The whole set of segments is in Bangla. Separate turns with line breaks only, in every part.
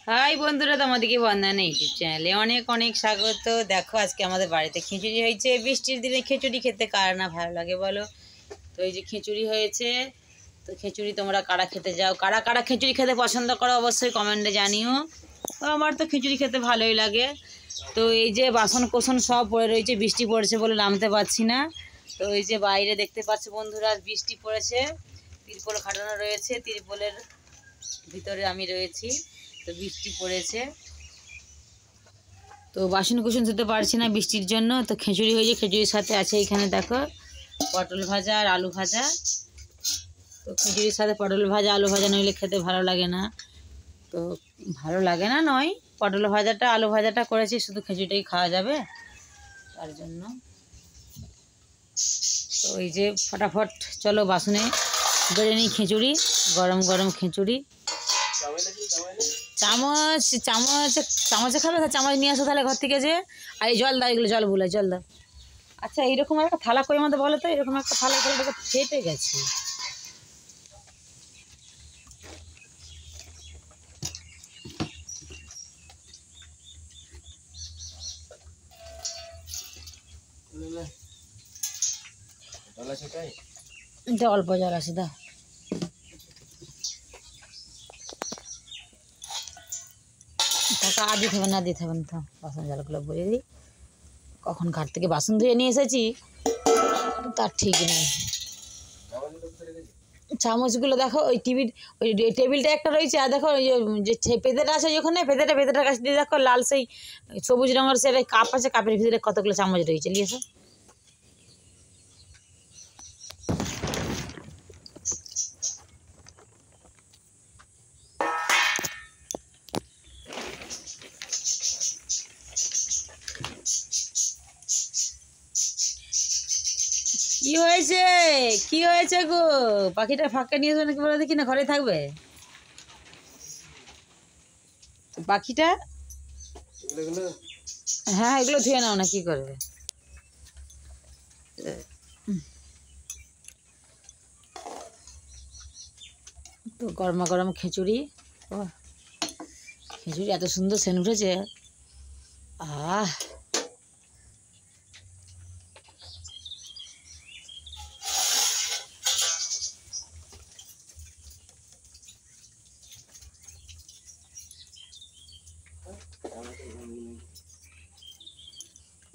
হাই বন্ধুরা, তোমাদেরকে বন্দনা ইউটিউব চ্যানেলে অনেক অনেক স্বাগত। দেখো আজকে আমাদের বাড়িতে খিচুড়ি হয়েছে। বৃষ্টির দিনে খিচুড়ি খেতে কার না ভালো লাগে বলো? তো এই যে খিচুড়ি হয়েছে। তো খিচুড়ি তোমরা কারা খেতে যাও, কারা কারা খিচুড়ি খেতে পছন্দ করো অবশ্যই কমেন্টে জানিও। তো আমার তো খিচুড়ি খেতে ভালোই লাগে। তো এই যে বাসন কোসন সব পড়ে রয়েছে, বৃষ্টি পড়েছে বলে নামতে পারছি না। তো এই যে বাইরে দেখতে পাচ্ছ বন্ধুরা, বৃষ্টি পড়েছে, তিরপল খাটানো রয়েছে, তিরপলের ভিতরে আমি রয়েছি। তো বৃষ্টি পড়েছে, তো বাসন কুসন ধুতে পারছি না বৃষ্টির জন্য। তো খিচুড়ি হয়েছে, খিচুড়ির সাথে আছে এখানে দেখো পটল ভাজা আর আলু ভাজা। তো খিচুড়ির সাথে পটল ভাজা আলু ভাজা নইলে খেতে ভালো লাগে না। তো ভালো লাগে না নয়, পটল ভাজাটা আলু ভাজাটা করেছি, শুধু খিচুড়িটাই খাওয়া যাবে তার জন্য। তো এই যে ফটাফট চলো বাসনে বেড়ে নিই খিচুড়ি, গরম গরম খিচুড়ি। চামচ চামচ চামচে খাবে? চামচ নিয়ে আসো তাহলে ঘর থেকে। যে আর এই জল দাও, এগুলো জল বলে জল দাও। আচ্ছা এইরকম একটা থালা কই আমাদের বলো তো, এরকম একটা থালা করে ফেটে গেছে। অল্প জল আছে দাও। টাকা আর দিতে হবে না, দিতে হবে না। বাসন জলগুলো বলে দিই, কখন ঘাট থেকে বাসন ধুয়ে নিয়ে এসেছি তার ঠিক নেই। চামচগুলো দেখো ওই টিভির ওই টেবিলটা একটা রয়েছে, আর দেখো ওই যে পেতেটা আছে ওখানে, পেতেটার কাছ দিয়ে দেখো লাল সেই সবুজ রঙের সে কাপ আছে, কাপের ভিতরে কতগুলো চামচ রয়েছে, নিয়ে এসো। কি হয়েছে, কি হয়েছে গো? পাখিটা ফাঁকা নিয়ে যাবে নাকি বলে দেখি না, ঘরে থাকবে পাখিটা? হ্যাঁ এগুলো ধুয়ে নাও না, কি করবে? তো গরমা গরম খিচুড়ি, ও খিচুড়ি এত সুন্দর সেন্ট উঠেছে। আহ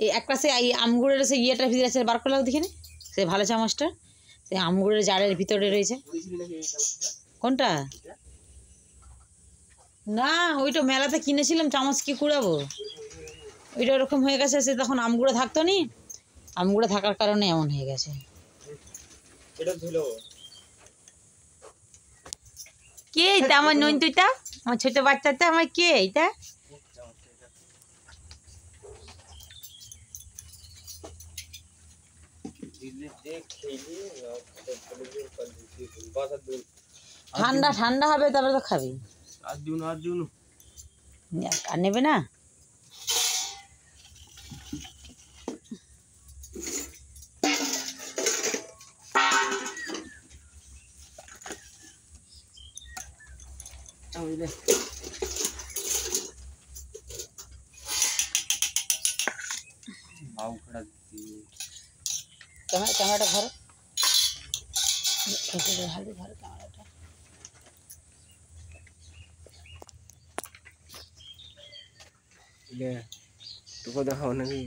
এই একটা সে এই আমগুড়ের সে ইয়েটা ভিতরে আছে, বার করলাম দেখিনি সে ভালো চামচটা, সে আমগুড়ের জারের ভিতরে রয়েছে। কোনটা? না ওইটা মেলাতে কিনেছিলাম, চামচ কি কুড়াবো, ওইটা ওরকম হয়ে গেছে। সে তখন আমগুড়ো থাকতো নি, আমগুড়ো থাকার কারণে এমন হয়ে গেছে। কে এটা আমার নন্টুটা, আমার ছোট বাচ্চাটা, আমার কে এটা? ঠান্ডা ঠান্ডা হবে তারপরে তো খাবি। আর নেবে না? ক্যামেরাটা ধরো, ধরো ক্যামেরাটা।
তোকে দেখাও নাকি?